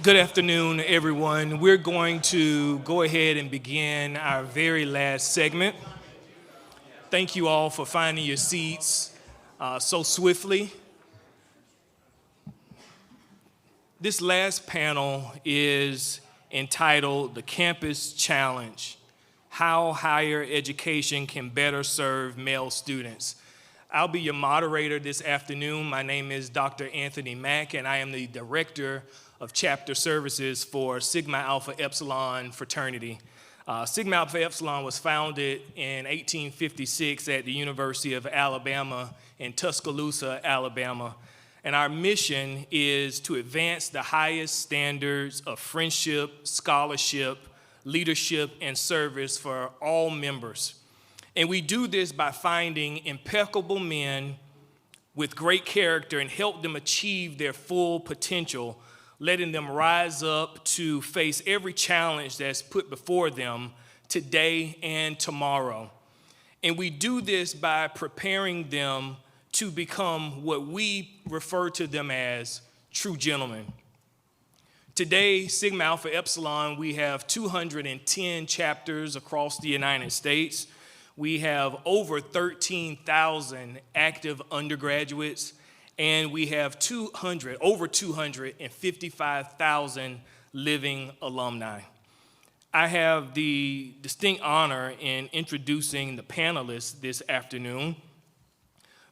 Good afternoon, everyone. We're going to go ahead and begin our very last segment. Thank you all for finding your seats so swiftly. This last panel is entitled The Campus Challenge: How Higher Education Can Better Serve Male Students. I'll be your moderator this afternoon. My name is Dr. Anthony Mack, and I am the Director of Chapter Services for Sigma Alpha Epsilon fraternity. Sigma Alpha Epsilon was founded in 1856 at the University of Alabama in Tuscaloosa, Alabama. And our mission is to advance the highest standards of friendship, scholarship, leadership, and service for all members. And we do this by finding impeccable men with great character and help them achieve their full potential, letting them rise up to face every challenge that's put before them today and tomorrow. And we do this by preparing them to become what we refer to them as true gentlemen. Today, Sigma Alpha Epsilon, we have 210 chapters across the United States. We have over 13,000 active undergraduates, and we have over 255,000 living alumni. I have the distinct honor in introducing the panelists this afternoon.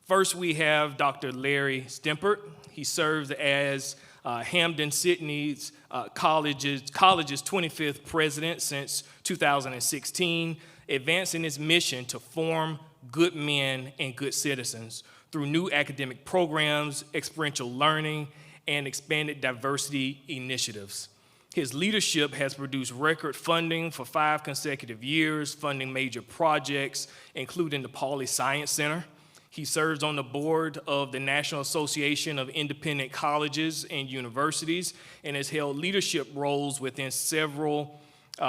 First, we have Dr. Larry Stimpert. He serves as Hampden-Sydney's college's 25th president since 2016, advancing his mission to form good men and good citizens through new academic programs, experiential learning, and expanded diversity initiatives. His leadership has produced record funding for 5 consecutive years, funding major projects, including the Pauley Science Center. He serves on the board of the National Association of Independent Colleges and Universities and has held leadership roles within several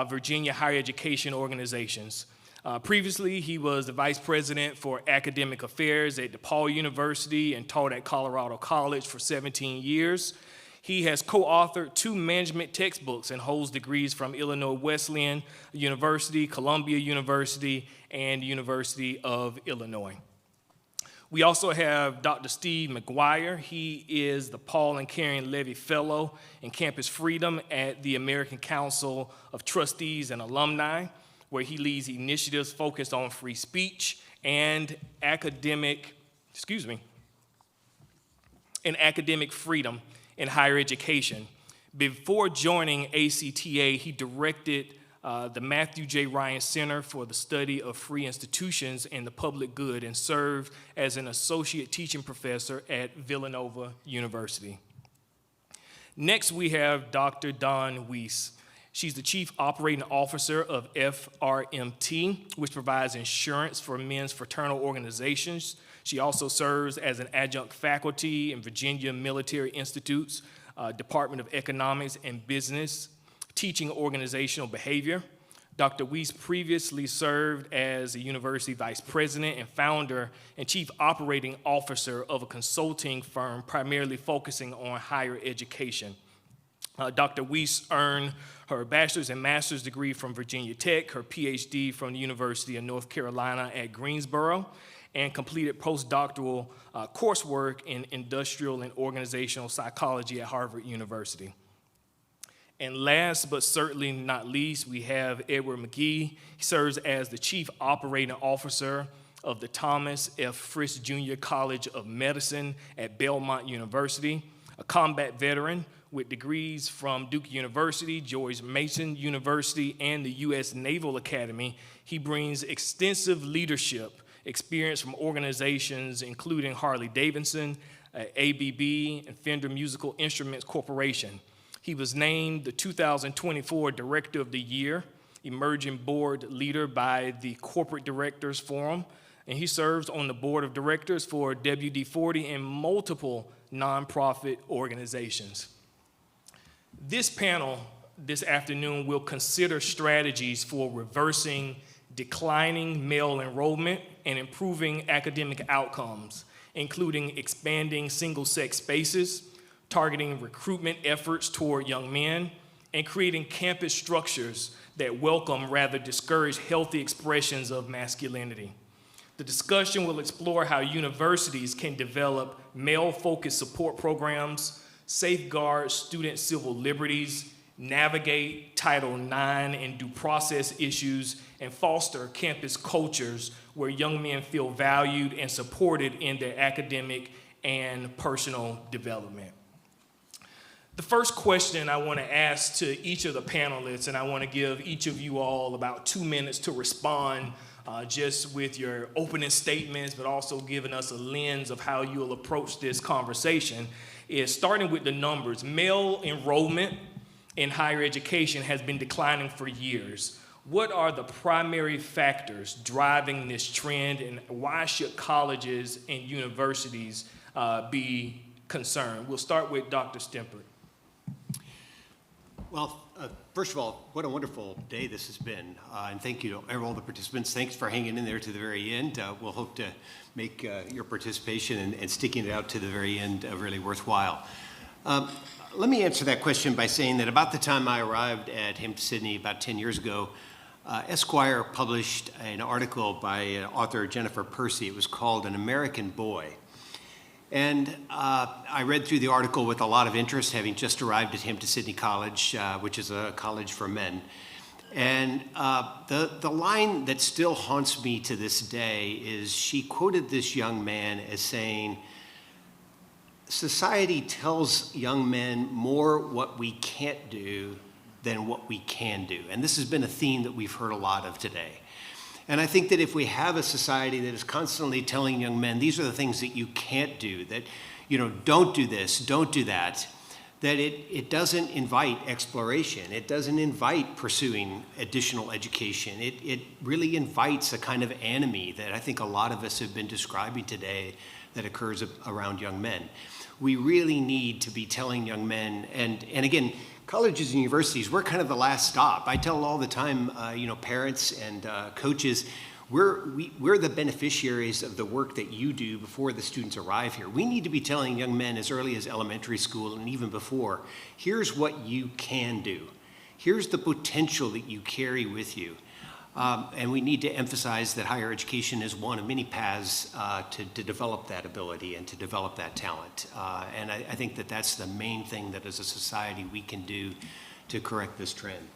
Virginia higher education organizations. Previously, he was the vice president for academic affairs at DePaul University and taught at Colorado College for 17 years. He has co-authored 2 management textbooks and holds degrees from Illinois Wesleyan University, Columbia University, and University of Illinois. We also have Dr. Steve McGuire. He is the Paul and Karen Levy Fellow in Campus Freedom at the American Council of Trustees and Alumni, where he leads initiatives focused on free speech and academic freedom in higher education. Before joining ACTA, he directed the Matthew J. Ryan Center for the Study of Free Institutions and the Public Good and served as an associate teaching professor at Villanova University. Next, we have Dr. Dawn Wiese. She's the Chief Operating Officer of FRMT, which provides insurance for men's fraternal organizations. She also serves as an adjunct faculty in Virginia Military Institute's Department of Economics and Business, teaching organizational behavior. Dr. Wiese previously served as a university vice president and founder and chief operating officer of a consulting firm primarily focusing on higher education. Dr. Wiese earned her bachelor's and master's degree from Virginia Tech, her PhD from the University of North Carolina at Greensboro, and completed postdoctoral coursework in industrial and organizational psychology at Harvard University. And last but certainly not least, we have Edward Magee. He serves as the Chief Operating Officer of the Thomas F. Frist Jr. College of Medicine at Belmont University, a combat veteran with degrees from Duke University, George Mason University, and the U.S. Naval Academy. He brings extensive leadership experience from organizations including Harley-Davidson, ABB, and Fender Musical Instruments Corporation. He was named the 2024 Director of the Year, Emerging Board Leader by the Corporate Directors Forum, and he serves on the Board of Directors for WD-40 and multiple nonprofit organizations. This panel this afternoon will consider strategies for reversing declining male enrollment and improving academic outcomes, including expanding single-sex spaces, targeting recruitment efforts toward young men, and creating campus structures that welcome rather discourage healthy expressions of masculinity. The discussion will explore how universities can develop male-focused support programs, safeguard student civil liberties, navigate Title IX and due process issues, and foster campus cultures where young men feel valued and supported in their academic and personal development. The first question I want to ask to each of the panelists, and I want to give each of you all about 2 minutes to respond just with your opening statements, but also giving us a lens of how you'll approach this conversation, is starting with the numbers. Male enrollment in higher education has been declining for years. What are the primary factors driving this trend, and why should colleges and universities be concerned? We'll start with Dr. Stimpert. Well, first of all, what a wonderful day this has been, and thank you to all the participants. Thanks for hanging in there to the very end. We'll hope to make your participation and sticking it out to the very end really worthwhile. Let me answer that question by saying that about the time I arrived at Hampden-Sydney about 10 years ago, Esquire published an article by author Jennifer Percy. It was called An American Boy. And I read through the article with a lot of interest, having just arrived at Hampden-Sydney College, which is a college for men. And the line that still haunts me to this day is she quoted this young man as saying, "Society tells young men more what we can't do than what we can do." And this has been a theme that we've heard a lot of today. And I think that if we have a society that is constantly telling young men, these are the things that you can't do, that, don't do this, don't do that, that it doesn't invite exploration. It doesn't invite pursuing additional education. It really invites a kind of enemy that I think a lot of us have been describing today that occurs around young men. We really need to be telling young men, and again, colleges and universities, we're kind of the last stop. I tell all the time, parents and coaches, we're the beneficiaries of the work that you do before the students arrive here. We need to be telling young men as early as elementary school and even before, here's what you can do. Here's the potential that you carry with you. And we need to emphasize that higher education is one of many paths to develop that ability and to develop that talent. And I think that that's the main thing that as a society we can do to correct this trend.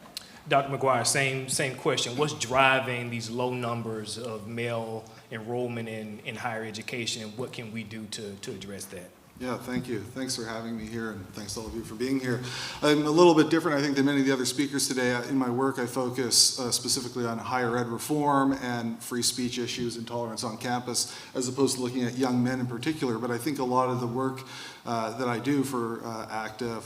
Dr. McGuire, same question. What's driving these low numbers of male enrollment in higher education, and what can we do to address that? Yeah, thank you. Thanks for having me here, and thanks to all of you for being here. I'm a little bit different, I think, than many of the other speakers today. In my work, I focus specifically on higher ed reform and free speech issues and tolerance on campus, as opposed to looking at young men in particular. But I think a lot of the work that I do for ACTA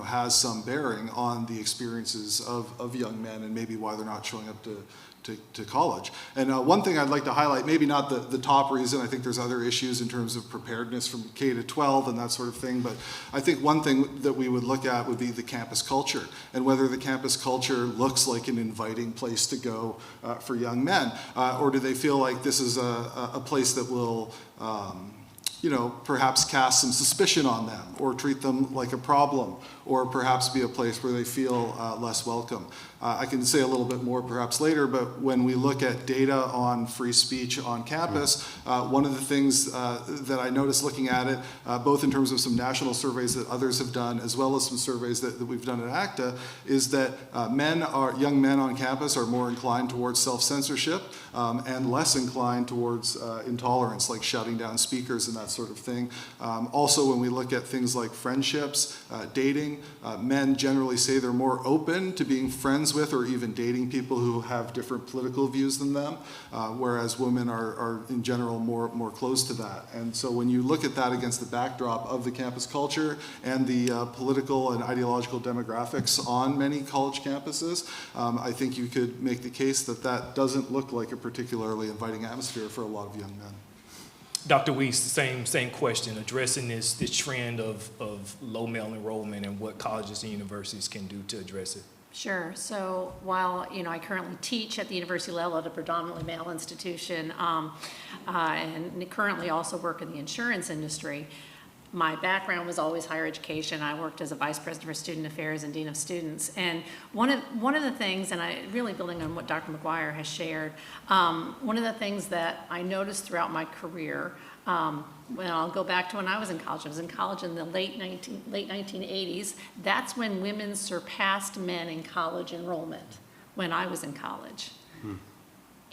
has some bearing on the experiences of young men and maybe why they're not showing up to college. And one thing I'd like to highlight, maybe not the top reason, I think there's other issues in terms of preparedness from K to 12 and that sort of thing, but I think one thing that we would look at would be the campus culture and whether the campus culture looks like an inviting place to go for young men, or do they feel like this is a place that will perhaps cast some suspicion on them or treat them like a problem, or perhaps be a place where they feel less welcome. I can say a little bit more perhaps later, but when we look at data on free speech on campus, one of the things that I noticed looking at it, both in terms of some national surveys that others have done, as well as some surveys that we've done at ACTA, is that young men on campus are more inclined towards self-censorship and less inclined towards intolerance, like shutting down speakers and that sort of thing. Also, when we look at things like friendships, dating, men generally say they're more open to being friends with or even dating people who have different political views than them, whereas women are in general more close to that. And so when you look at that against the backdrop of the campus culture and the political and ideological demographics on many college campuses, I think you could make the case that that doesn't look like a particularly inviting atmosphere for a lot of young men. Dr. Wiese, same question, addressing this trend of low male enrollment and what colleges and universities can do to address it. Sure. So while I currently teach at the university level at a predominantly male institution, and currently also work in the insurance industry, My background was always higher education. I worked as a vice president for student affairs and dean of students. And one of the things, and I really building on what Dr. McGuire has shared, one of the things that I noticed throughout my career, well, I'll go back to when I was in college. I was in college in the late 1980s. That's when women surpassed men in college enrollment, when I was in college.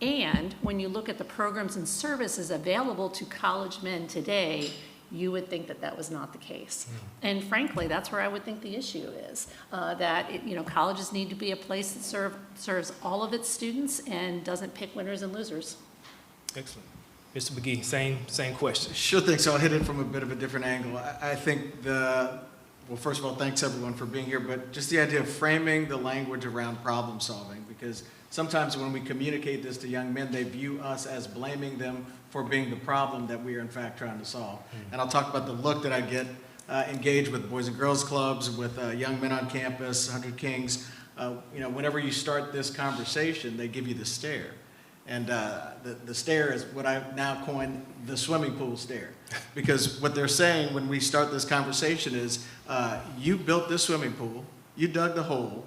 And when you look at the programs and services available to college men today, you would think that that was not the case. And frankly, that's where I would think the issue is, that colleges need to be a place that serves all of its students and doesn't pick winners and losers. Excellent. Mr. Magee, same question. Sure thing. So I'll hit it from a bit of a different angle. I think well, first of all, thanks everyone for being here, but just the idea of framing the language around problem solving, because sometimes when we communicate this to young men, they view us as blaming them for being the problem that we are in fact trying to solve. And I'll talk about the look that I get engaged with Boys and Girls Clubs, with young men on campus, 100 Kings. Whenever you start this conversation, they give you the stare. And the stare is what I now coin the swimming pool stare. Because what they're saying when we start this conversation is, you built this swimming pool, you dug the hole,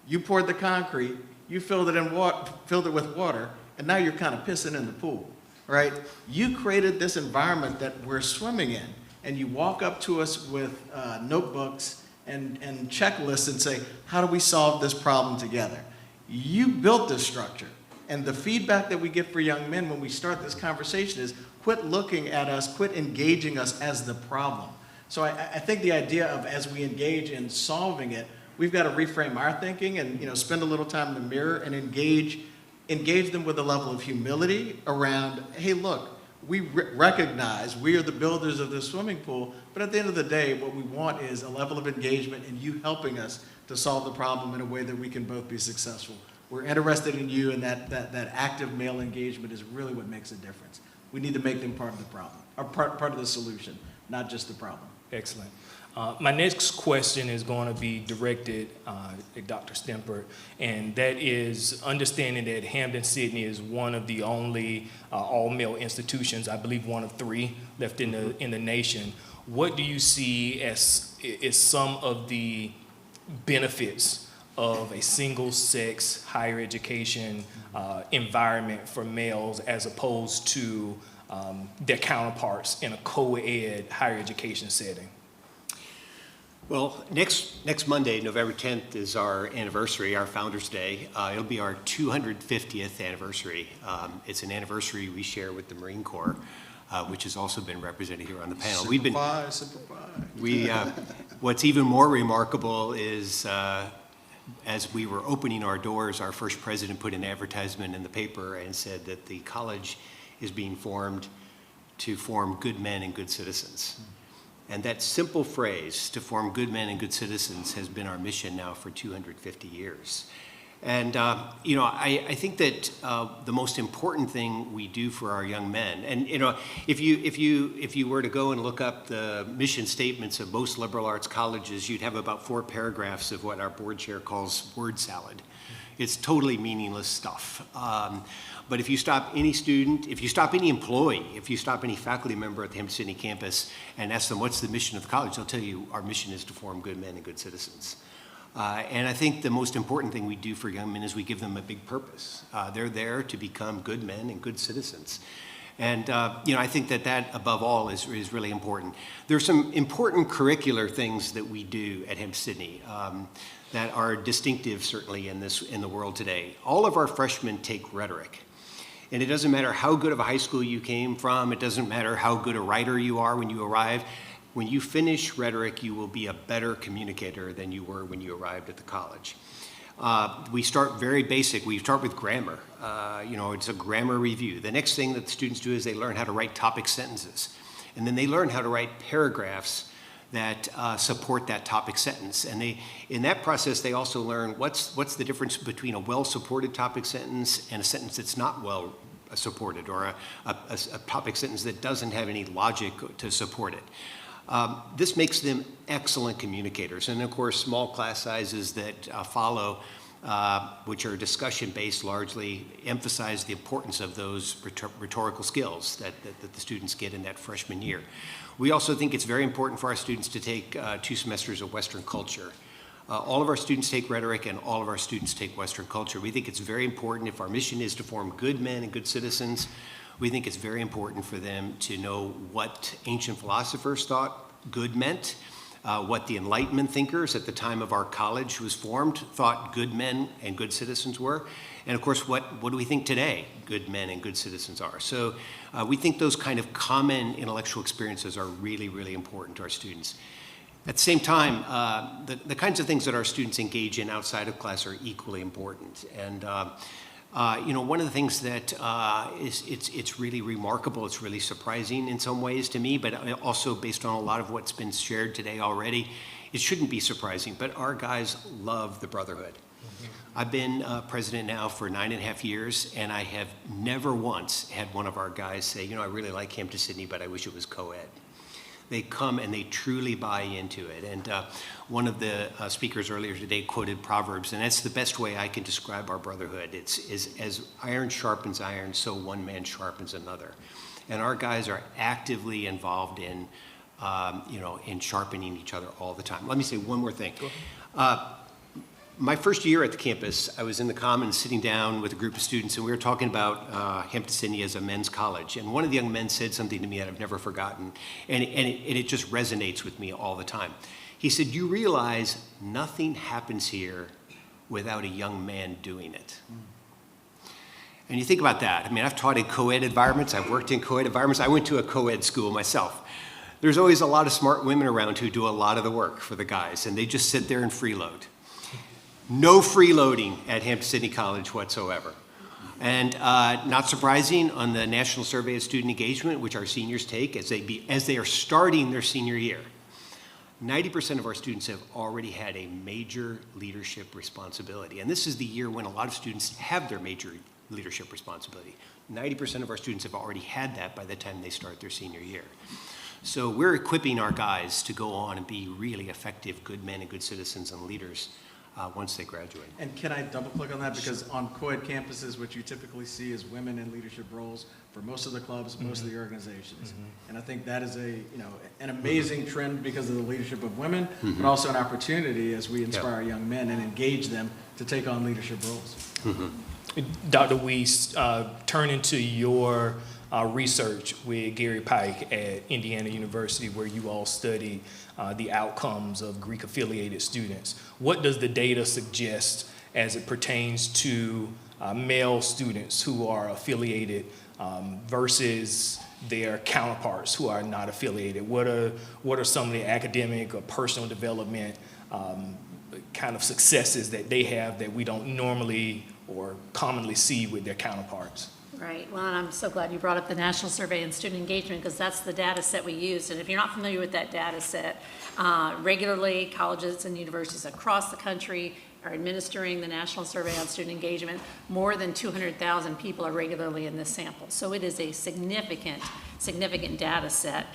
you poured the concrete, you filled it with water, and now you're kind of pissing in the pool, right? You created this environment that we're swimming in, and you walk up to us with notebooks and checklists and say, how do we solve this problem together? You built this structure. And the feedback that we get for young men when we start this conversation is, quit looking at us, quit engaging us as the problem. So I think the idea of, as we engage in solving it, we've got to reframe our thinking and spend a little time in the mirror and engage them with a level of humility around, hey, look, we recognize we are the builders of this swimming pool, but at the end of the day, what we want is a level of engagement and you helping us to solve the problem in a way that we can both be successful. We're interested in you, and that active male engagement is really what makes a difference. We need to make them part of the problem, or part of the solution, not just the problem. Excellent. My next question is going to be directed at Dr. Stimpert, and that is understanding that Hampden-Sydney is one of the only all-male institutions, I believe one of 3 left in the nation. What do you see as some of the benefits of a single-sex higher education environment for males as opposed to their counterparts in a co-ed higher education setting? Well, next Monday, November 10th, is our anniversary, our Founders Day. It'll be our 250th anniversary. It's an anniversary we share with the Marine Corps, which has also been represented here on the panel. What's even more remarkable is as we were opening our doors, our first president put an advertisement in the paper and said that the college is being formed to form good men and good citizens. And that simple phrase, to form good men and good citizens, has been our mission now for 250 years. And I think that the most important thing we do for our young men, and if you were to go and look up the mission statements of most liberal arts colleges, you'd have about 4 paragraphs of what our board chair calls word salad. It's totally meaningless stuff. But if you stop any student, if you stop any employee, if you stop any faculty member at the Hampden-Sydney campus and ask them what's the mission of the college, they'll tell you our mission is to form good men and good citizens. And I think the most important thing we do for young men is we give them a big purpose. They're there to become good men and good citizens. And I think that above all is really important. There's some important curricular things that we do at Hampden-Sydney that are distinctive certainly in the world today. All of our freshmen take rhetoric. And it doesn't matter how good of a high school you came from, it doesn't matter how good a writer you are when you arrive. When you finish rhetoric, you will be a better communicator than you were when you arrived at the college. We start very basic. We start with grammar. It's a grammar review. The next thing that the students do is they learn how to write topic sentences. And then they learn how to write paragraphs that support that topic sentence. And in that process, they also learn what's the difference between a well-supported topic sentence and a sentence that's not well supported, or a topic sentence that doesn't have any logic to support it. This makes them excellent communicators. And of course, small class sizes that follow which are discussion-based largely, emphasize the importance of those rhetorical skills that the students get in that freshman year. We also think it's very important for our students to take 2 semesters of Western culture. All of our students take rhetoric and all of our students take Western culture. We think it's very important if our mission is to form good men and good citizens. We think it's very important for them to know what ancient philosophers thought good meant, what the Enlightenment thinkers at the time of our college was formed thought good men and good citizens were, and of course, what do we think today good men and good citizens are? So we think those kind of common intellectual experiences are really, really important to our students. At the same time, the kinds of things that our students engage in outside of class are equally important. And one of the things that it's really remarkable, it's really surprising in some ways to me, but also based on a lot of what's been shared today already, it shouldn't be surprising, but our guys love the brotherhood. I've been president now for 9.5 years, and I have never once had one of our guys say, I really like Hampden-Sydney, but I wish it was co-ed. They come and they truly buy into it. And one of the speakers earlier today quoted Proverbs, and that's the best way I can describe our brotherhood. It's as iron sharpens iron, so one man sharpens another. And our guys are actively involved in, in sharpening each other all the time. Let me say one more thing. My first year at the campus, I was in the Commons sitting down with a group of students, and we were talking about Hampden-Sydney as a men's college. And one of the young men said something to me that I've never forgotten, and it just resonates with me all the time. He said, "You realize nothing happens here without a young man doing it." And you think about that. I mean, I've taught in co-ed environments. I've worked in co-ed environments. I went to a co-ed school myself. There's always a lot of smart women around who do a lot of the work for the guys, and they just sit there and freeload. No freeloading at Hampden-Sydney College whatsoever. And not surprising, on the National Survey of Student Engagement, which our seniors take as they are starting their senior year, 90% of our students have already had a major leadership responsibility. And this is the year when a lot of students have their major leadership responsibility. 90% of our students have already had that by the time they start their senior year. So we're equipping our guys to go on and be really effective good men and good citizens and leaders once they graduate. And can I double click on that? Because on co-ed campuses, what you typically see is women in leadership roles for most of the clubs, most of the organizations. And I think that is an amazing trend because of the leadership of women, but also an opportunity as we inspire young men and engage them to take on leadership roles. Dr. Wiese, turning to your research with Gary Pike at Indiana University, where you all study the outcomes of Greek-affiliated students. What does the data suggest as it pertains to male students who are affiliated versus their counterparts who are not affiliated? What are some of the academic or personal development kind of successes that they have that we don't normally or commonly see with their counterparts? Right. Well, and I'm so glad you brought up the National Survey and Student Engagement, because that's the data set we use. And if you're not familiar with that data set, regularly colleges and universities across the country are administering the National Survey on Student Engagement. More than 200,000 people are regularly in this sample. So it is a significant data set.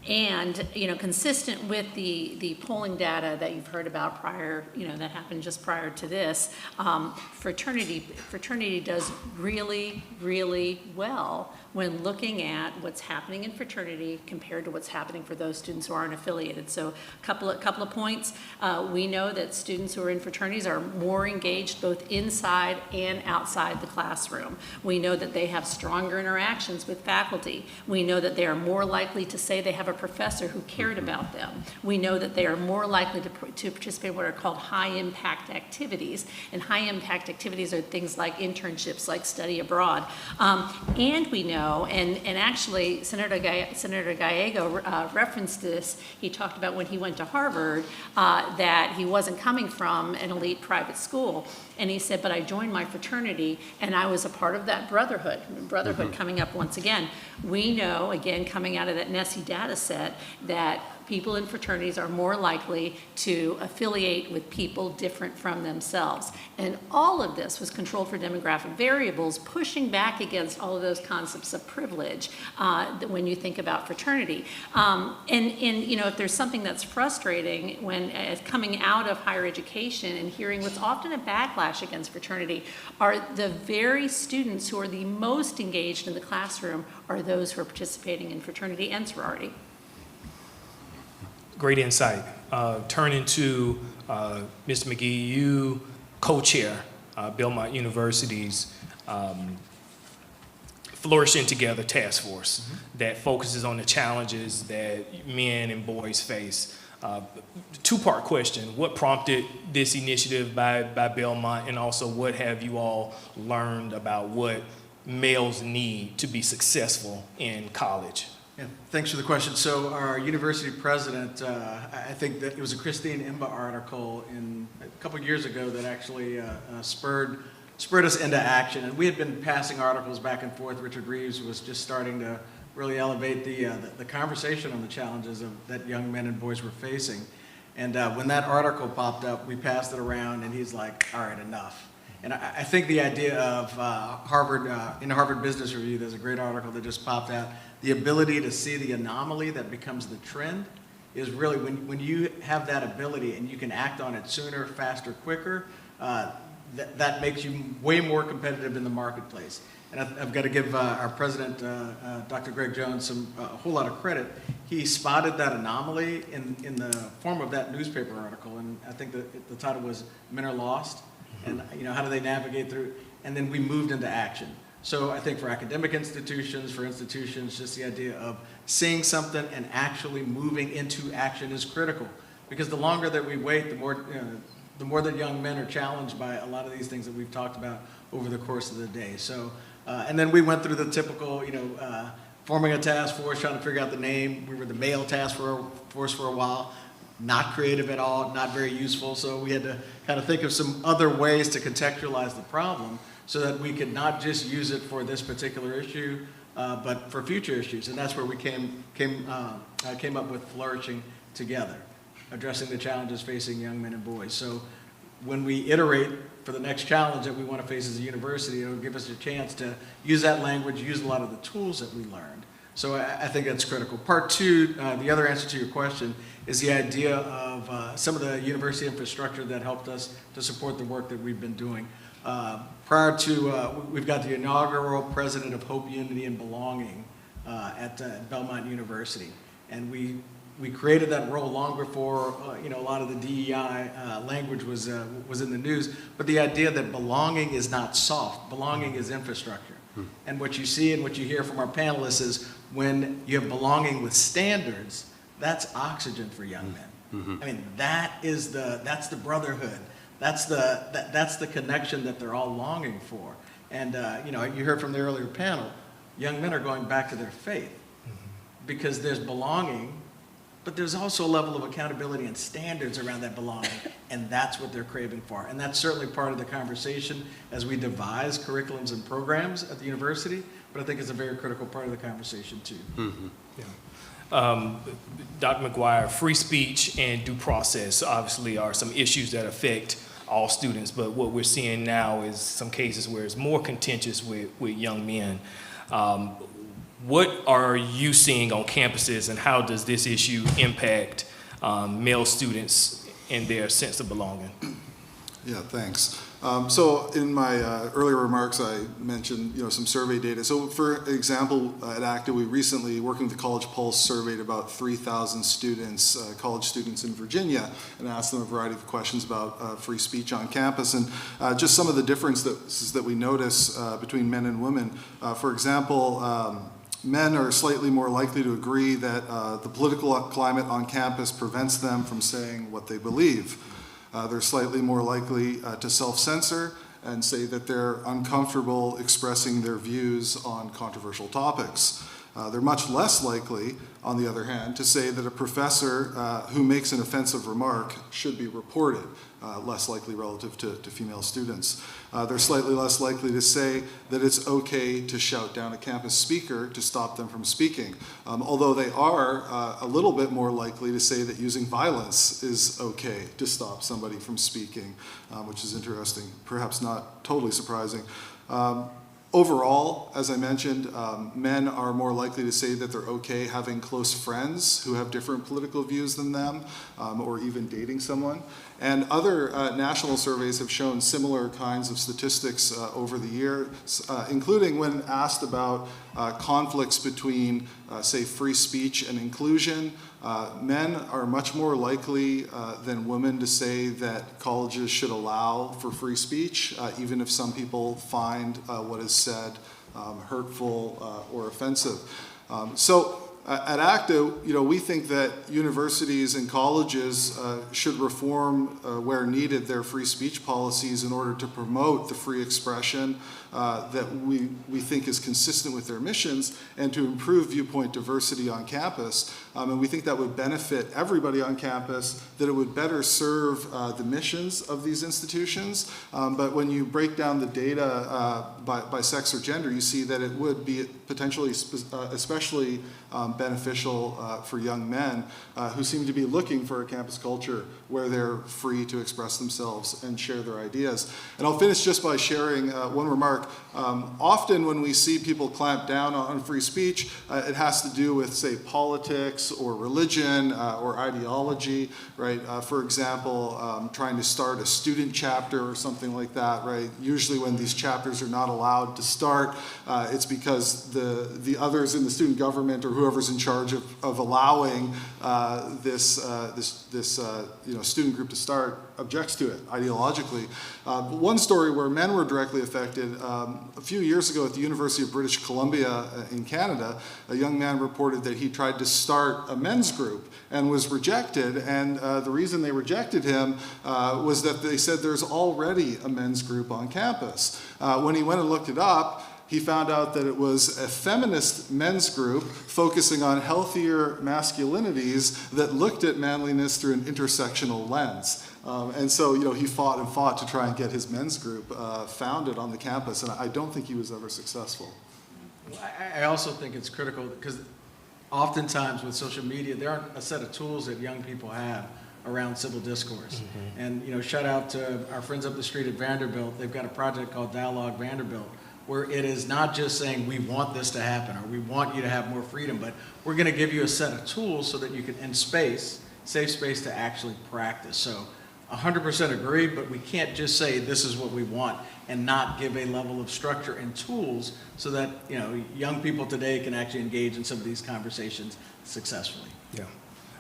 And, consistent with the polling data that you've heard about prior, that happened just prior to this, fraternity does really, really well when looking at what's happening in fraternity compared to what's happening for those students who aren't affiliated. So a couple of points. We know that students who are in fraternities are more engaged both inside and outside the classroom. We know that they have stronger interactions with faculty. We know that they are more likely to say they have a professor who cared about them. We know that they are more likely to participate in what are called high-impact activities. And high-impact activities are things like internships, like study abroad. And we know, and actually Senator Gallego referenced this. He talked about when he went to Harvard that he wasn't coming from an elite private school. And he said, but I joined my fraternity and I was a part of that brotherhood coming up once again. We know, again, coming out of that NESI data set, that people in fraternities are more likely to affiliate with people different from themselves. And all of this was controlled for demographic variables, pushing back against all of those concepts of privilege when you think about fraternity. And you know, if there's something that's frustrating when coming out of higher education and hearing what's often a backlash against fraternity, are the very students who are the most engaged in the classroom are those who are participating in fraternity and sorority. Great insight. Turning to Mr. McGee, you co-chair Belmont University's Flourishing Together task force that focuses on the challenges that men and boys face. Two-part question: what prompted this initiative by Belmont, and also what have you all learned about what males need to be successful in college? Yeah, thanks for the question. So our university president, I think that it was a Christine Imba article a couple of years ago that actually spurred us into action. And we had been passing articles back and forth. Richard Reeves was just starting to really elevate the conversation on the challenges that young men and boys were facing. And when that article popped up, we passed it around, and he's like, all right, enough. And I think the idea of Harvard, in the Harvard Business Review, there's a great article that just popped out. The ability to see the anomaly that becomes the trend is really, when you have that ability and you can act on it sooner, faster, quicker, that makes you way more competitive in the marketplace. And I've got to give our president, Dr. Greg Jones, a whole lot of credit. He spotted that anomaly in the form of that newspaper article, and I think that the title was "Men Are Lost," and you know, how do they navigate through? And then we moved into action. So I think for academic institutions, just the idea of seeing something and actually moving into action is critical, because the longer that we wait, the more that young men are challenged by a lot of these things that we've talked about over the course of the day. So, and then we went through the typical, forming a task force, trying to figure out the name. We were the male task force for a while, not creative at all, not very useful. So we had to kind of think of some other ways to contextualize the problem so that we could not just use it for this particular issue, but for future issues. And that's where we came up with Flourishing Together, addressing the challenges facing young men and boys. So when we iterate for the next challenge that we want to face as a university, it'll give us a chance to use that language, use a lot of the tools that we learned. So I think that's critical. Part two, the other answer to your question, is the idea of some of the university infrastructure that helped us to support the work that we've been doing. Prior to, we've got the inaugural president of Hope, Unity, and Belonging at Belmont University. And we created that role long before a lot of the DEI language was in the news. But the idea that belonging is not soft, belonging is infrastructure. And what you see and what you hear from our panelists is when you have belonging with standards, that's oxygen for young men. I mean, that's the brotherhood. That's the connection that they're all longing for. And you heard from the earlier panel, young men are going back to their faith because there's belonging, but there's also a level of accountability and standards around that belonging, and that's what they're craving for. And that's certainly part of the conversation as we devise curriculums and programs at the university, but I think it's a very critical part of the conversation too. Yeah. Dr. McGuire, free speech and due process obviously are some issues that affect all students, but what we're seeing now is some cases where it's more contentious with young men. What are you seeing on campuses, and how does this issue impact male students and their sense of belonging? Yeah, thanks. So in my earlier remarks, I mentioned some survey data. So for example, at ACTA, we recently, working with the College Pulse, surveyed about 3,000 students, college students in Virginia, and asked them a variety of questions about free speech on campus. And just some of the differences that we notice between men and women. For example, men are slightly more likely to agree that the political climate on campus prevents them from saying what they believe. They're slightly more likely to self-censor and say that they're uncomfortable expressing their views on controversial topics. They're much less likely on the other hand, to say that a professor who makes an offensive remark should be reported, less likely relative to female students. They're slightly less likely to say that it's okay to shout down a campus speaker to stop them from speaking, although they are a little bit more likely to say that using violence is okay to stop somebody from speaking, which is interesting, perhaps not totally surprising. Overall, as I mentioned, men are more likely to say that they're okay having close friends who have different political views than them, or even dating someone. And other national surveys have shown similar kinds of statistics over the years, including when asked about conflicts between, say, free speech and inclusion. Men are much more likely than women to say that colleges should allow for free speech, even if some people find what is said hurtful or offensive. So at ACTA, we think that universities and colleges should reform, where needed, their free speech policies in order to promote the free expression that we think is consistent with their missions and to improve viewpoint diversity on campus. And we think that would benefit everybody on campus, that it would better serve the missions of these institutions. But when you break down the data by sex or gender, you see that it would be potentially especially beneficial for young men who seem to be looking for a campus culture where they're free to express themselves and share their ideas. And I'll finish just by sharing one remark. Often when we see people clamp down on free speech, it has to do with, say, politics or religion or ideology, right? For example, trying to start a student chapter or something like that, right? Usually when these chapters are not allowed to start, it's because the others in the student government or whoever's in charge of allowing this student group to start objects to it ideologically. One story where men were directly affected, a few years ago at the University of British Columbia in Canada, a young man reported that he tried to start a men's group and was rejected, and the reason they rejected him was that they said there's already a men's group on campus. When he went and looked it up, he found out that it was a feminist men's group focusing on healthier masculinities that looked at manliness through an intersectional lens. And so, he fought and fought to try and get his men's group founded on the campus, and I don't think he was ever successful. I also think it's critical because oftentimes with social media, there aren't a set of tools that young people have around civil discourse. Mm-hmm. And, shout out to our friends up the street at Vanderbilt. They've got a project called Dialogue Vanderbilt, where it is not just saying we want this to happen or we want you to have more freedom, but we're going to give you a set of tools so that you can, in space, safe space to actually practice. So 100% agree, but we can't just say this is what we want and not give a level of structure and tools so that young people today can actually engage in some of these conversations successfully. Yeah.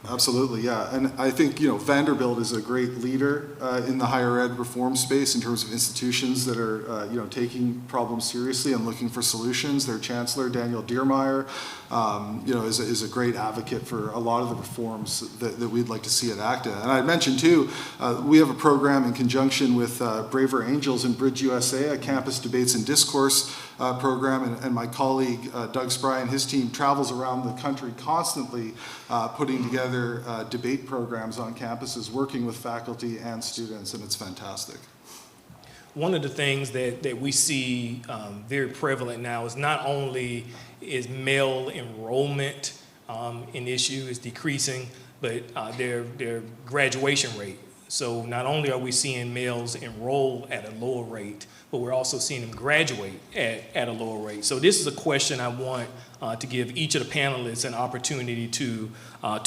Absolutely, yeah. And I think, Vanderbilt is a great leader in the higher ed reform space in terms of institutions that are, taking problems seriously and looking for solutions. Their chancellor, Daniel Diermeyer, is a great advocate for a lot of the reforms that we'd like to see at ACTA. And I mentioned, too, we have a program in conjunction with Braver Angels and Bridge USA, a campus debates and discourse program, and my colleague Doug Spry and his team travels around the country constantly putting together debate programs on campuses, working with faculty and students, and it's fantastic. One of the things that we see very prevalent now is not only is male enrollment an issue, is decreasing, but their graduation rate. So not only are we seeing males enroll at a lower rate, but we're also seeing them graduate at a lower rate. So this is a question I want to give each of the panelists an opportunity to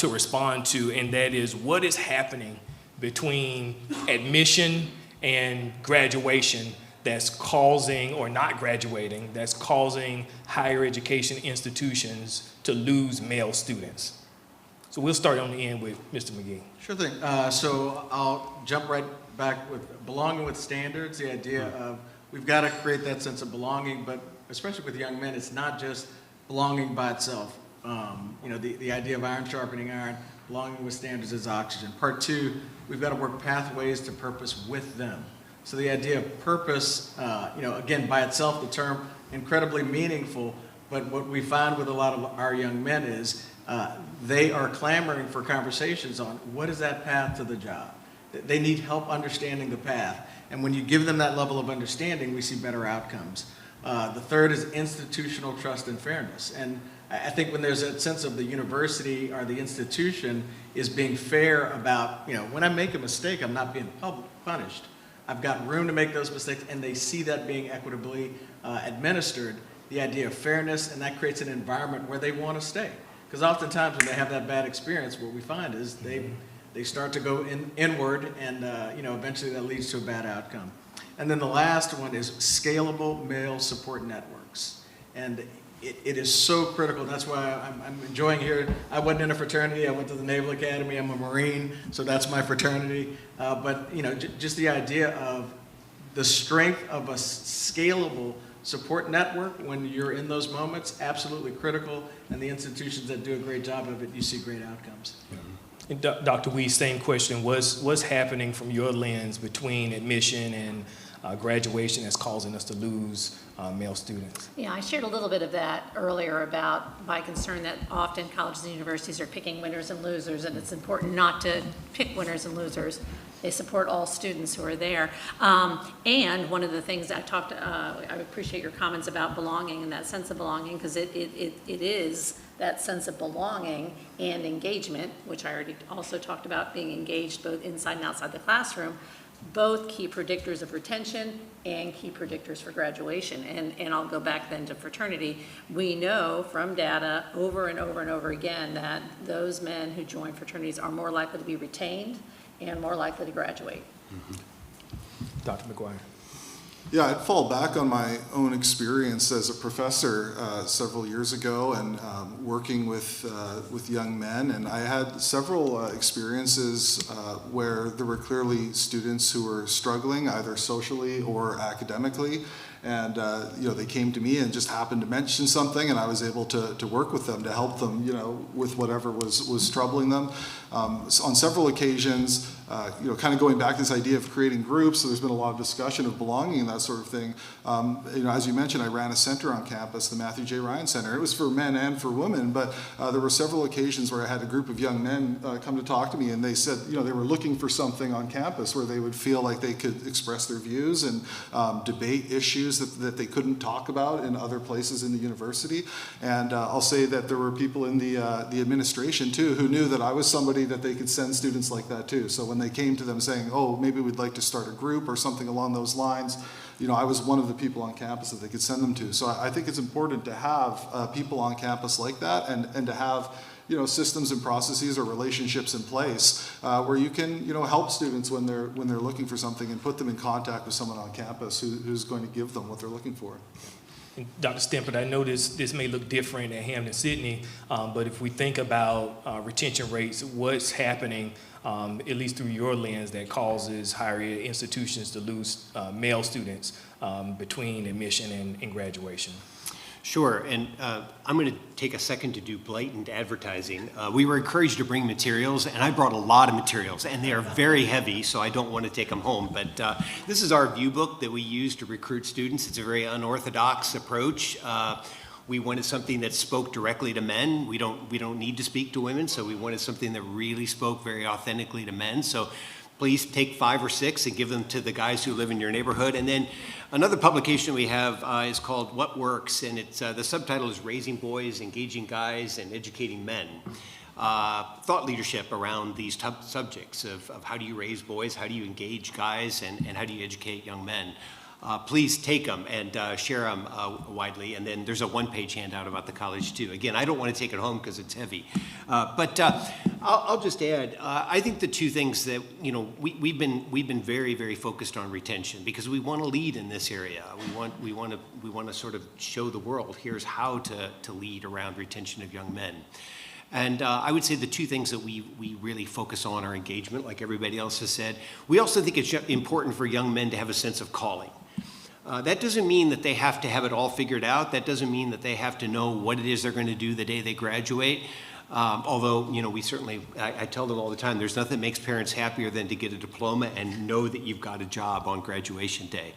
respond to, and that is, what is happening between admission and graduation that's causing, or not graduating, that's causing higher education institutions to lose male students? So we'll start on the end with Mr. McGee. Sure thing. So I'll jump right back with belonging with standards, the idea of we've got to create that sense of belonging, but especially with young men, it's not just belonging by itself. The idea of iron sharpening iron, belonging with standards is oxygen. Part two, we've got to work pathways to purpose with them. So the idea of purpose, again, by itself, the term incredibly meaningful, but what we find with a lot of our young men is they are clamoring for conversations on what is that path to the job. They need help understanding the path. And when you give them that level of understanding, we see better outcomes. The third is institutional trust and fairness. And I think when there's a sense of the university or the institution is being fair about, when I make a mistake, I'm not being punished. I've got room to make those mistakes, and they see that being equitably administered, the idea of fairness, and that creates an environment where they want to stay. Because oftentimes when they have that bad experience, what we find is they start to go inward, and eventually that leads to a bad outcome. And then the last one is scalable male support networks. And it is so critical. That's why I'm enjoying here. I wasn't in a fraternity. I went to the Naval Academy. I'm a Marine, so that's my fraternity. But just the idea of the strength of a scalable support network when you're in those moments, absolutely critical. And the institutions that do a great job of it, you see great outcomes. And Dr. Wiese, same question. What's happening from your lens between admission and graduation that's causing us to lose male students? Yeah, I shared a little bit of that earlier about my concern that often colleges and universities are picking winners and losers, and it's important not to pick winners and losers. They support all students who are there. And one of the things I appreciate your comments about belonging and that sense of belonging, because it is that sense of belonging and engagement, which I already also talked about, being engaged both inside and outside the classroom, both key predictors of retention and key predictors for graduation. And I'll go back then to fraternity. We know from data over and over and over again that those men who join fraternities are more likely to be retained and more likely to graduate. Mm-hmm. Dr. McGuire. Yeah, I'd fall back on my own experience as a professor several years ago and working with young men. And I had several experiences where there were clearly students who were struggling either socially or academically. And they came to me and just happened to mention something, and I was able to work with them to help them, with whatever was troubling them. On several occasions, kind of going back to this idea of creating groups, so there's been a lot of discussion of belonging and that sort of thing. As you mentioned, I ran a center on campus, the Matthew J. Ryan Center. It was for men and for women, but there were several occasions where I had a group of young men come to talk to me, and they said, they were looking for something on campus where they would feel like they could express their views and debate issues that they couldn't talk about in other places in the university. And I'll say that there were people in the administration too who knew that I was somebody that they could send students like that too. So when they came to them saying, oh, maybe we'd like to start a group or something along those lines, I was one of the people on campus that they could send them to. So I think it's important to have people on campus like that and to have systems and processes or relationships in place where you can help students when they're looking for something and put them in contact with someone on campus who's going to give them what they're looking for. And Dr. Stimpert, I know this may look different at Hampden-Sydney, but if we think about retention rates, what's happening, at least through your lens, that causes higher ed institutions to lose male students between admission and graduation? Sure, and I'm going to take a second to do blatant advertising. We were encouraged to bring materials, and I brought a lot of materials, and they are very heavy, so I don't want to take them home. But this is our view book that we use to recruit students. It's a very unorthodox approach. We wanted something that spoke directly to men. We don't need to speak to women, so we wanted something that really spoke very authentically to men. So please take 5 or 6 and give them to the guys who live in your neighborhood. And then another publication we have is called What Works, and it's the subtitle is Raising Boys, Engaging Guys, and Educating Men. Thought leadership around these subjects of how do you raise boys, how do you engage guys, and how do you educate young men. Please take them and share them widely. And then there's a one-page handout about the college too. Again, I don't want to take it home because it's heavy. But I'll just add, I think the two things that, we've been very, very focused on retention because we want to lead in this area. We want to sort of show the world, here's how to lead around retention of young men. And I would say the two things that we really focus on are engagement, like everybody else has said. We also think it's important for young men to have a sense of calling. That doesn't mean that they have to have it all figured out. That doesn't mean that they have to know what it is they're going to do the day they graduate. Although, we certainly, I tell them all the time, there's nothing that makes parents happier than to get a diploma and know that you've got a job on graduation day.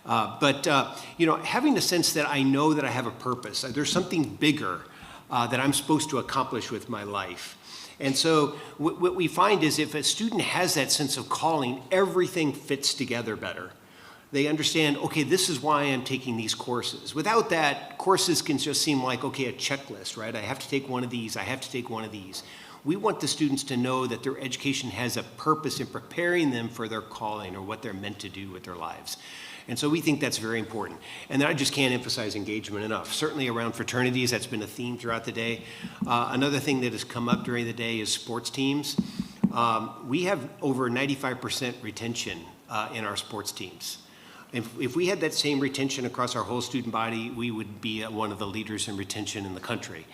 But having the sense that I know that I have a purpose, there's something bigger that I'm supposed to accomplish with my life. And so what we find is if a student has that sense of calling, everything fits together better. They understand, okay, this is why I'm taking these courses. Without that, courses can just seem like, okay, a checklist, right? I have to take one of these, I have to take one of these. We want the students to know that their education has a purpose in preparing them for their calling or what they're meant to do with their lives. And so we think that's very important. And I just can't emphasize engagement enough. Certainly around fraternities, that's been a theme throughout the day. Another thing that has come up during the day is sports teams. We have over 95% retention in our sports teams. If we had that same retention across our whole student body, we would be one of the leaders in retention in the country.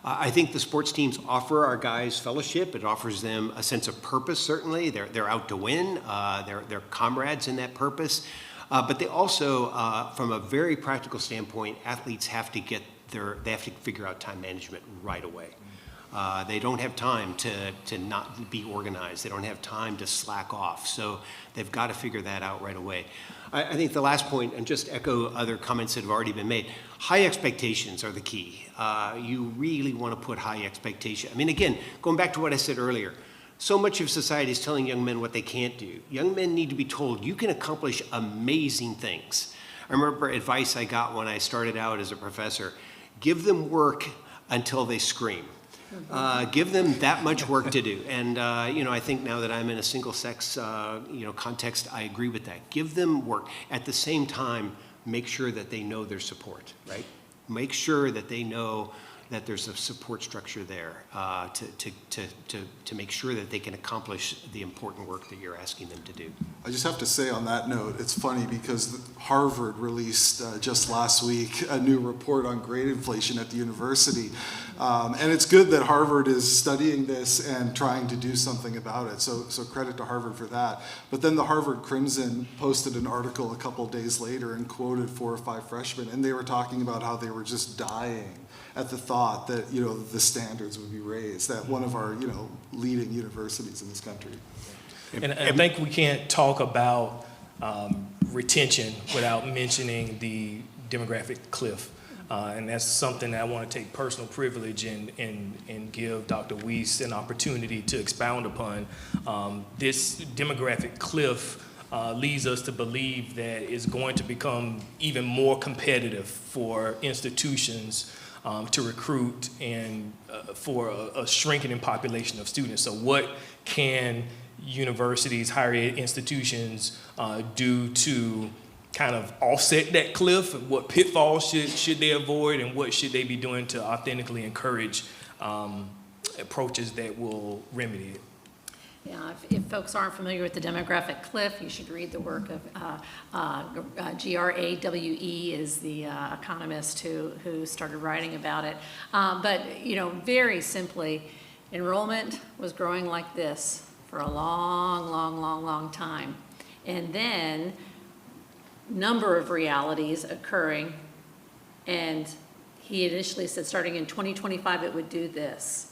I think the sports teams offer our guys fellowship. It offers them a sense of purpose, certainly. They're out to win. They're comrades in that purpose. But they also, from a very practical standpoint, athletes have to they have to figure out time management right away. They don't have time to not be organized. They don't have time to slack off. So they've got to figure that out right away. I think the last point, and just echo other comments that have already been made, high expectations are the key. You really want to put high expectations. I mean, again, going back to what I said earlier, so much of society is telling young men what they can't do. Young men need to be told, you can accomplish amazing things. I remember advice I got when I started out as a professor, give them work until they scream. Give them that much work to do. And, I think now that I'm in a single-sex, context, I agree with that. Give them work. At the same time, make sure that they know their support, right? Make sure that they know that there's a support structure there to make sure that they can accomplish the important work that you're asking them to do. I just have to say on that note, it's funny because Harvard released just last week a new report on grade inflation at the university. And it's good that Harvard is studying this and trying to do something about it. So credit to Harvard for that. But then the Harvard Crimson posted an article a couple days later and quoted 4 or 5 freshmen, and they were talking about how they were just dying at the thought that, the standards would be raised at one of our, leading universities in this country. And I think we can't talk about retention without mentioning the demographic cliff. And that's something that I want to take personal privilege and give Dr. Wiese an opportunity to expound upon. This demographic cliff leads us to believe that it's going to become even more competitive for institutions to recruit and for a shrinking population of students. So what can universities, higher ed institutions do to kind of offset that cliff? What pitfalls should they avoid, and what should they be doing to authentically encourage approaches that will remedy it? Yeah, if folks aren't familiar with the demographic cliff, you should read the work of Grawe is the economist who started writing about it. But very simply, enrollment was growing like this for a long time. And then number of realities occurring, and he initially said starting in 2025 it would do this.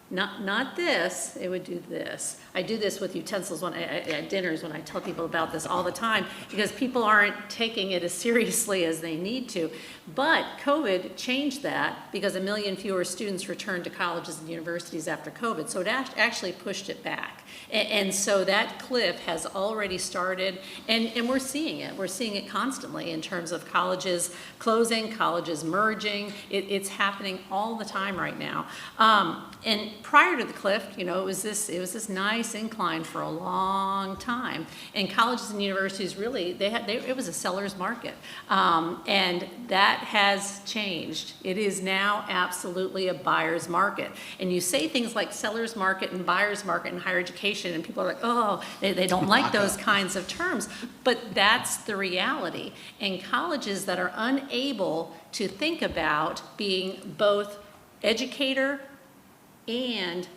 Not this, it would do this. I do this with utensils at dinners when I tell people about this all the time because people aren't taking it as seriously as they need to. But COVID changed that because 1 million fewer students returned to colleges and universities after COVID. So it actually pushed it back. And so that cliff has already started, and we're seeing it. We're seeing it constantly in terms of colleges closing, colleges merging. It's happening all the time right now. And prior to the cliff, it was this nice incline for a long time. And colleges and universities really, it was a seller's market. And that has changed. It is now absolutely a buyer's market. And you say things like seller's market and buyer's market in higher education, and people are like, oh, they don't like those kinds of terms. But that's the reality. And colleges that are unable to think about being both educator and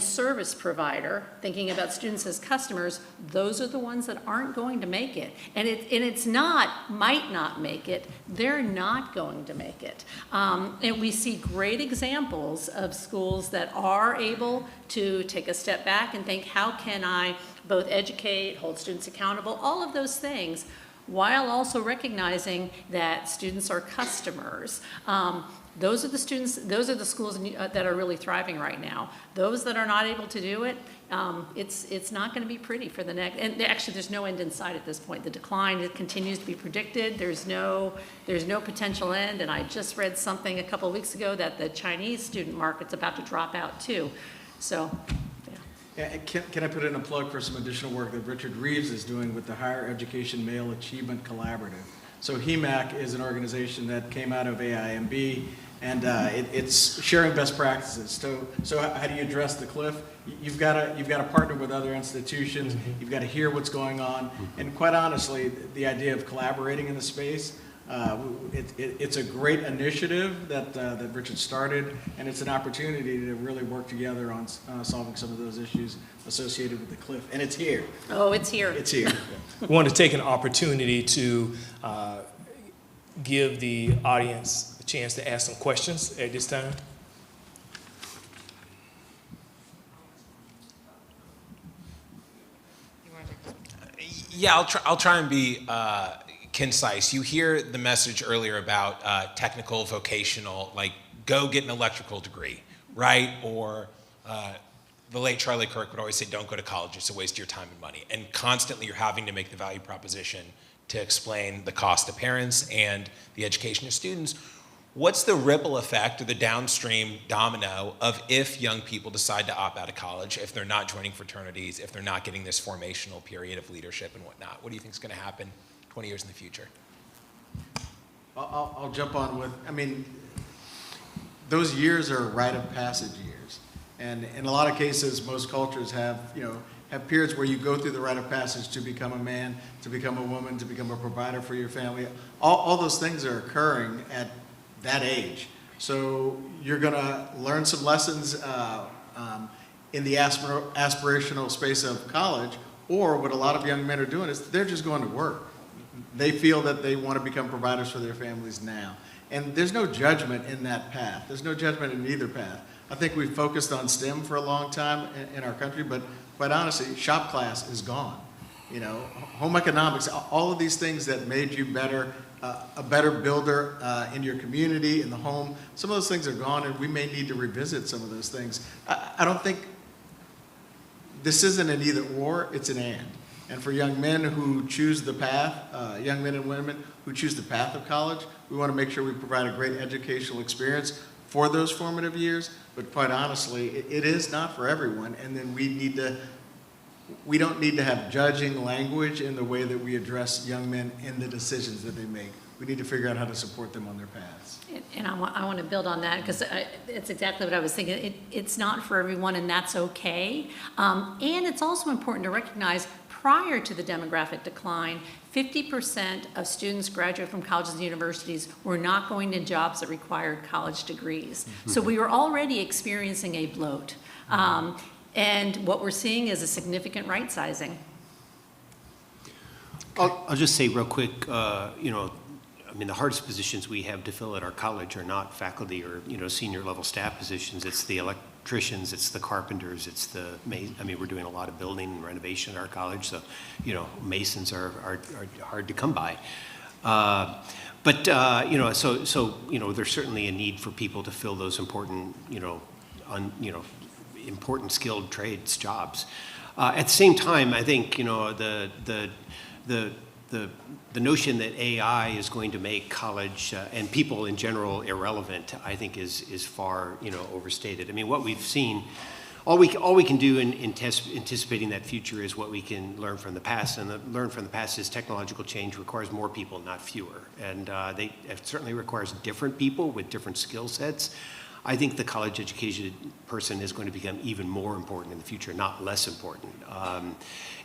service provider, thinking about students as customers, those are the ones that aren't going to make it. And it's not, might not make it, they're not going to make it. And we see great examples of schools that are able to take a step back and think, how can I both educate, hold students accountable, all of those things, while also recognizing that students are customers. Those are the students, those are the schools that are really thriving right now. Those that are not able to do it, it's not going to be pretty for the next, and actually there's no end in sight at this point. The decline, it continues to be predicted. There's no potential end, and I just read something a couple of weeks ago that the Chinese student market's about to drop out too. So, yeah. Yeah, can I put in a plug for some additional work that Richard Reeves is doing with the Higher Education Male Achievement Collaborative? So HEMAC is an organization that came out of AIMB, and it's sharing best practices. So how do you address the cliff? You've got to partner with other institutions. You've got to hear what's going on. And quite honestly, the idea of collaborating in the space, it's a great initiative that Richard started, and it's an opportunity to really work together on solving some of those issues associated with the cliff. And it's here. Oh, it's here. It's here. We want to take an opportunity to give the audience a chance to ask some questions at this time. Yeah, I'll try and be concise. You hear the message earlier about technical, vocational, like go get an electrical degree, right? Or the late Charlie Kirk would always say, don't go to college, it's a waste of your time and money. And constantly you're having to make the value proposition to explain the cost to parents and the education of students. What's the ripple effect or the downstream domino of if young people decide to opt out of college, if they're not joining fraternities, if they're not getting this formational period of leadership and whatnot? What do you think is going to happen 20 years in the future? I'll jump on with, I mean, those years are rite of passage years. And in a lot of cases, most cultures have periods where you go through the rite of passage to become a man, to become a woman, to become a provider for your family. All those things are occurring at that age. So you're gonna learn some lessons in the aspirational space of college, or what a lot of young men are doing is they're just going to work. They feel that they want to become providers for their families now. And there's no judgment in that path. There's no judgment in either path. I think we've focused on STEM for a long time in our country, but quite honestly, shop class is gone. Home economics, all of these things that made you better, a better builder in your community, in the home, some of those things are gone, and we may need to revisit some of those things. I don't think this isn't an either or, it's an and. And for young men who choose the path, young men and women who choose the path of college, we want to make sure we provide a great educational experience for those formative years, but quite honestly, it is not for everyone, and then we don't need to have judging language in the way that we address young men in the decisions that they make. We need to figure out how to support them on their paths. And I want to build on that because it's exactly what I was thinking. It's not for everyone, and that's okay. And it's also important to recognize prior to the demographic decline, 50% of students graduate from colleges and universities were not going to jobs that required college degrees. Mm-hmm. So we were already experiencing a bloat. And what we're seeing is a significant right sizing. I'll just say real quick, the hardest positions we have to fill at our college are not faculty or, senior level staff positions. It's the electricians, it's the carpenters, it's we're doing a lot of building and renovation at our college, so, masons are hard to come by. There's certainly a need for people to fill those important, important skilled trades jobs. At the same time, I think the notion that AI is going to make college and people in general irrelevant, I think is far overstated. I mean, what we've seen, all we can do in anticipating that future is what we can learn from the past, and learn from the past is technological change requires more people, not fewer, and it certainly requires different people with different skill sets. I think the college educated person is going to become even more important in the future, not less important.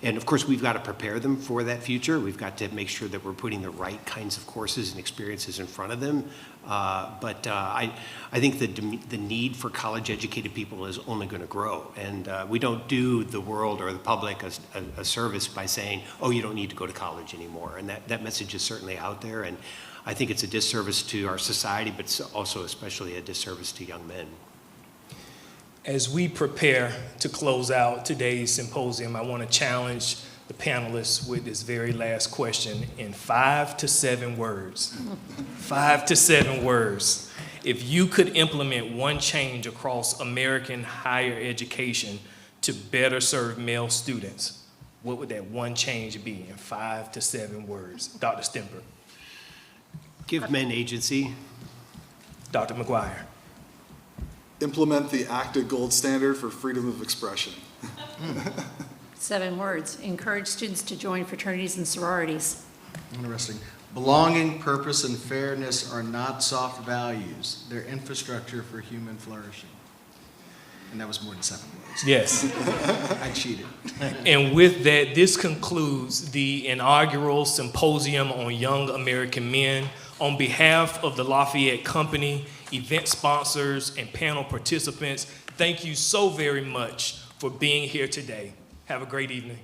And of course, we've got to prepare them for that future. We've got to make sure that we're putting the right kinds of courses and experiences in front of them. I think the need for college educated people is only going to grow. And we don't do the world or the public a service by saying, oh, you don't need to go to college anymore. And that message is certainly out there. And I think it's a disservice to our society, but it's also especially a disservice to young men. As we prepare to close out today's symposium, I want to challenge the panelists with this very last question in 5 to 7 words. 5 to 7 words. If you could implement one change across American higher education to better serve male students, what would that one change be in 5 to 7 words? Dr. Stimpert. Give men agency. Dr. McGuire. Implement the ACTA gold standard for freedom of expression. 7 words. Encourage students to join fraternities and sororities. Interesting. Belonging, purpose, and fairness are not soft values. They're infrastructure for human flourishing. And that was more than 7 words. Yes. I cheated. And with that, this concludes the inaugural Symposium on Young American Men. On behalf of the Lafayette Company, event sponsors, and panel participants, thank you so very much for being here today. Have a great evening.